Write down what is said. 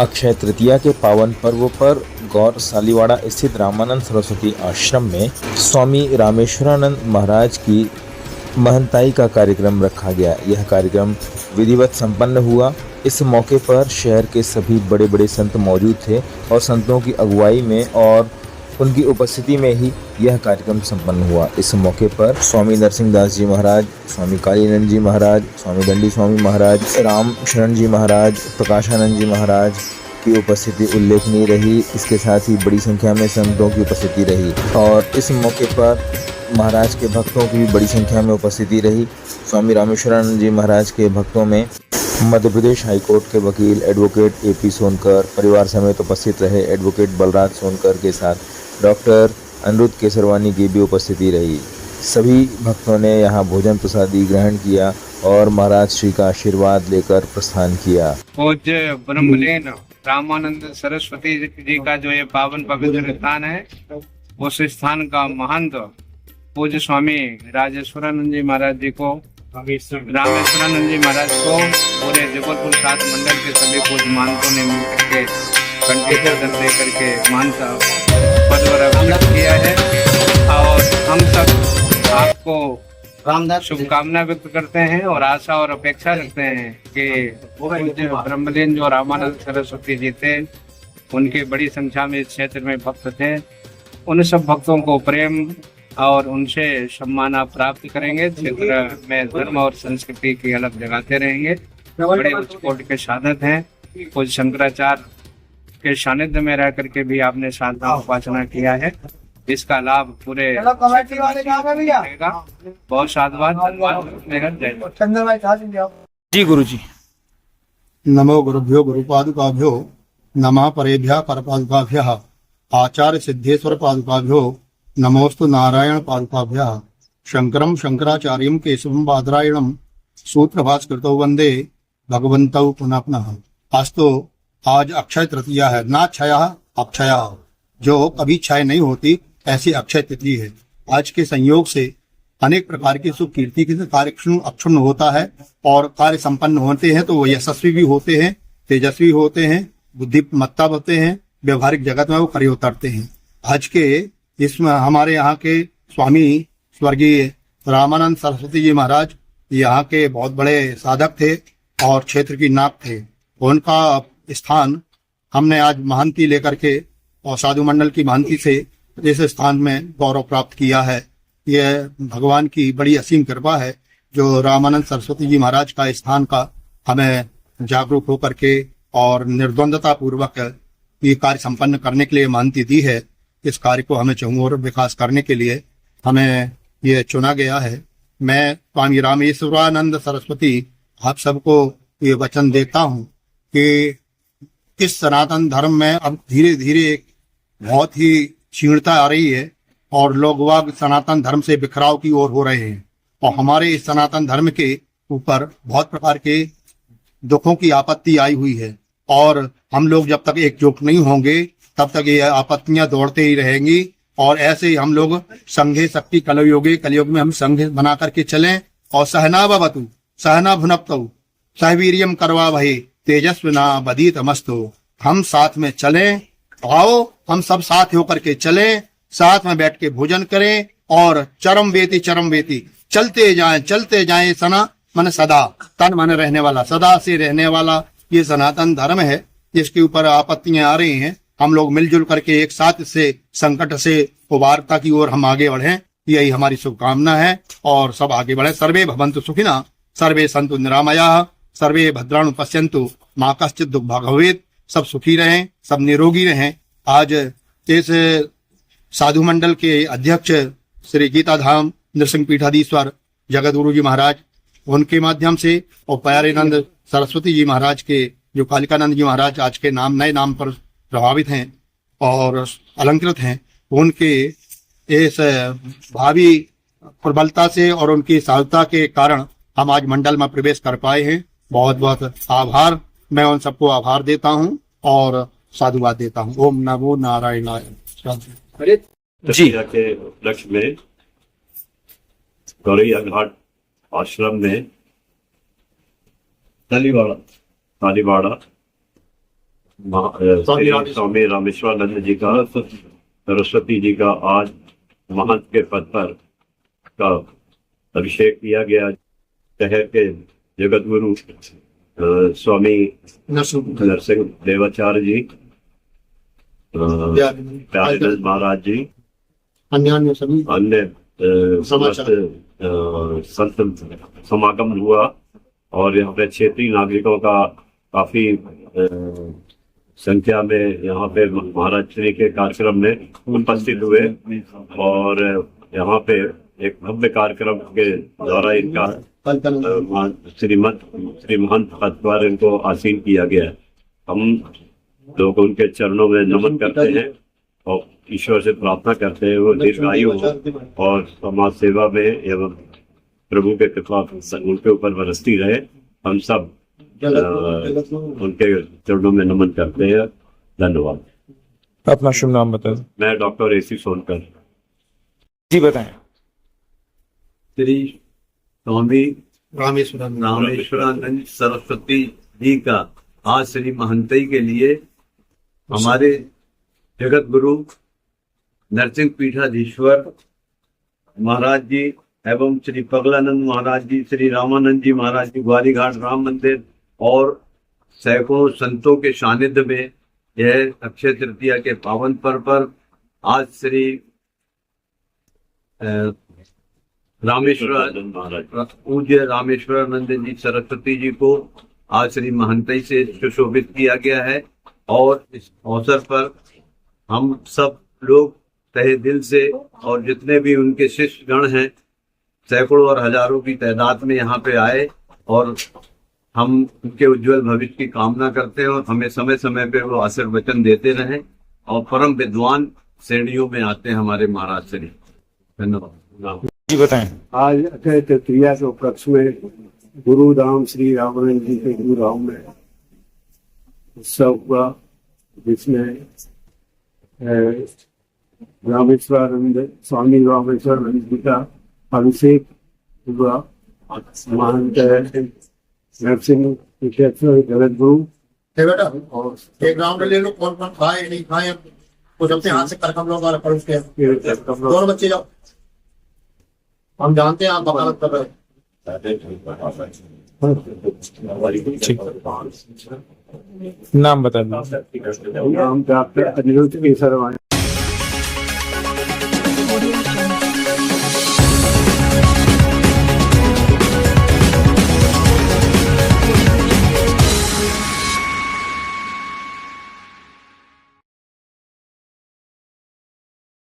अक्षय तृतीया के पावन पर्व पर गौर सालीवाड़ा स्थित रामानंद सरस्वती आश्रम में स्वामी रामेश्वरानंद महाराज की महंताई का कार्यक्रम रखा गया। यह कार्यक्रम विधिवत संपन्न हुआ। इस मौके पर शहर के सभी बड़े बड़े संत मौजूद थे और संतों की अगुवाई में और उनकी उपस्थिति में ही यह कार्यक्रम संपन्न हुआ। इस मौके पर स्वामी नरसिंह दास जी महाराज, स्वामी कालीनंद जी महाराज, स्वामी दंडी स्वामी महाराज, राम शरण जी महाराज, प्रकाशानंद जी महाराज की उपस्थिति उल्लेखनीय रही। इसके साथ ही बड़ी संख्या में संतों की उपस्थिति रही और इस मौके पर महाराज के भक्तों की भी बड़ी संख्या में उपस्थिति रही। स्वामी रामेश्वरानंद जी महाराज के भक्तों में मध्य प्रदेश हाईकोर्ट के वकील एडवोकेट ए.पी. सोनकर परिवार समेत उपस्थित रहे। एडवोकेट बलराज सोनकर के साथ डॉक्टर अनिरुद्ध केसरवानी की भी उपस्थिति रही। सभी भक्तों ने यहाँ भोजन प्रसादी ग्रहण किया और महाराज श्री का आशीर्वाद लेकर प्रस्थान किया। पूज्य ब्रह्मलीन रामानंद सरस्वती जी का जो ये पावन पवित्र स्थान है, उस स्थान का महंत पूज्य स्वामी राजेश्वरानंद जी महाराज जी को, रामेश्वरानंद जी महाराज को पूरे जबलपुर सात मंडल के सभी पूज्य महंतों ने मिलकर के कंठीधर दंड देकर के मानसा पदवर अभिषेक किया है और हम सब आपको शुभकामना व्यक्त करते हैं और आशा और अपेक्षा रखते हैं कि पूज्य ब्रह्मलीन जो रामानंद सरस्वती जी थे, उनके बड़ी संख्या में इस क्षेत्र में भक्त थे। उन सब भक्तों को प्रेम और उनसे सम्मान आप प्राप्त करेंगे। क्षेत्र में धर्म और संस्कृति की अलग जगाते रहेंगे। बड़े उच्च कोटि के साधक हैं। कुछ शंकराचार्य के सानिध्य में रह करके भी आपने साधना उपासना किया है। इसका लाभ पूरे मिलेगा। बहुत साधुवाद, धन्यवाद। जी गुरु जी। नमो गुरुभ्यो गुरुपादुकाभ्यो नमः परेभ्यः परपादुकाभ्यः आचार्य सिद्धेश्वर पादुकाभ्यो नमोस्तु नारायण पादुकाभ्यः शंकरं शंकराचार्यं केशवं बादरायणं सूत्रभास्कृतौ वंदे भगवन्तौ पुनः पुनः। आज अक्षय तृतीया है। ना क्षया अक्षया, जो कभी क्षय नहीं होती ऐसी अक्षय तिथि है। आज के संयोग से अनेक प्रकार की सुख कीर्ति के कार्य अक्षुण्ण होता है और कार्य संपन्न होते हैं तो वो यशस्वी भी होते हैं, तेजस्वी होते हैं, बुद्धिमत्ता होते हैं, व्यवहारिक जगत में वो खरे उतरते हैं। आज के इसमें हमारे यहाँ के स्वामी स्वर्गीय रामानंद सरस्वती जी महाराज यहाँ के बहुत बड़े साधक थे और क्षेत्र की नाक थे। उनका स्थान हमने आज महंती लेकर के और साधु मंडल की महंती से इस स्थान में गौरव प्राप्त किया है। यह भगवान की बड़ी असीम कृपा है जो रामानंद सरस्वती जी महाराज का स्थान का हमें जागरूक होकर के और निर्द्वंदता पूर्वक ये कार्य संपन्न करने के लिए महंती दी है। इस कार्य को हमें चहुओर विकास करने के लिए हमें ये चुना गया है। मैं स्वामी रामेश्वरानंद सरस्वती आप सबको ये वचन देता हूँ कि इस सनातन धर्म में अब धीरे धीरे एक बहुत ही क्षीणता आ रही है और लोग वाग सनातन धर्म से बिखराव की ओर हो रहे हैं और हमारे इस सनातन धर्म के ऊपर बहुत प्रकार के दुखों की आपत्ति आई हुई है और हम लोग जब तक एकजुट नहीं होंगे तब तक ये आपत्तियां दौड़ते ही रहेंगी और ऐसे ही हम लोग संघे शक्ति कलयुग में हम संघ बना करके चलें और सहना भवतु सहना भुनक्तु सहवीर्यम करवा भये तेजस्विना बदीतमस्तु। हम साथ में चलें, आओ हम सब साथ होकर के चलें, साथ में बैठ के भोजन करें और चरम वेती चलते जाएं सना मन सदा, तन मन रहने वाला, सदा से रहने वाला ये सनातन धर्म है जिसके ऊपर आपत्तियां आ रही हैं। हम लोग मिलजुल करके एक साथ से संकट से उबारता की ओर हम आगे बढ़ें, यही हमारी शुभकामना है और सब आगे बढ़े। सर्वे भवन्तु सुखिनः, सर्वे सन्तु निरामयाः, सर्वे भद्राणु पश्यन्तु माँ कश्चित् दुःख भाग् भवेत्। सब सुखी रहें, सब निरोगी रहें। आज इस साधु मंडल के अध्यक्ष श्री गीता धाम नृसिंह पीठाधीश्वर जगत गुरु जी महाराज, उनके माध्यम से और प्यारेनंद सरस्वती जी महाराज के जो कालिकानंद जी महाराज आज के नए नाम पर प्रभावित हैं और अलंकृत हैं, उनके इस भावी प्रबलता से और उनकी साधुता के कारण हम आज मंडल में प्रवेश कर पाए हैं। बहुत बहुत आभार। मैं उन सबको आभार देता हूं और साधुवाद देता हूं। ओम नमो नारायणाय। जी के उपलक्ष्य में गौरैया घाट आश्रम में तालीवाड़ा स्वामी रामेश्वरानंद जी का सरस्वती जी का आज महंत के पद पर का अभिषेक किया गया। शहर के जगत गुरु स्वामी नरसिंह देवाचार्य जी, प्यारेलाल महाराज जी, अन्य सभी अन्य समस्त संत समागम हुआ और यहाँ पे क्षेत्रीय नागरिकों का काफी संख्या में यहाँ पे महाराज श्री के कार्यक्रम में उपस्थित हुए और यहाँ पे एक भव्य कार्यक्रम के द्वारा इनका श्री महंत पद पर इनको आसीन किया गया। हम लोग उनके चरणों में नमन करते हैं और ईश्वर से प्रार्थना करते हैं वो दीर्घायु हो और समाज सेवा में एवं प्रभु के कृपा उनके ऊपर बरसती रहे। हम सब उनके चरणों में नमन करते हैं। धन्यवाद। अपना शुभ नाम बताएं। मैं डॉक्टर AC सोनकर। जी बताएं। श्री स्वामी रामेश्वरानंद सरस्वती जी का आज श्री महंतई के लिए हमारे जगत गुरु नरसिंह पीठाधीश्वर महाराज जी एवं श्री पगलानंद महाराज जी, श्री रामानंद जी महाराज जी, ग्वारी घाट राम मंदिर और सैकड़ों संतों के सानिध्य में यह अक्षय तृतीया के पावन पर्व पर आज श्री पूज्य रामेश्वरानंद जी सरस्वती जी को आज श्री महंतई से सुशोभित किया गया है और इस अवसर पर हम सब लोग तहे दिल से और जितने भी उनके शिष्य गण हैं सैकड़ों और हजारों की तादाद में यहाँ पे आए और हम उनके उज्जवल भविष्य की कामना करते हैं और हमें समय समय पे वो आशीर्वचन देते रहें और परम विद्वान श्रेणियों में आते हैं हमारे महाराज श्री। धन्यवाद। जी बताएं। आज अक्षय तृतीया के उपलक्ष्य में गुरुधाम श्री रामानंद जी के गुरुधाम में उत्सव हुआ जिसमें स्वामी रामेश्वरानंद जी का अभिषेक हुआ। महंत नरसिंह पीठाधीश्वर जगत गुरु बेटा एक राउंड ले लो, कौन कौन खाए नहीं खाए कुछ अपने हाथ से करकम लोग और परोस के दोनों बच्चे जाओ। हम जानते हैं आप वकालत कर रहे नाम बता दें। नाम डॉक्टर अनिरुद्ध केसरवाणी।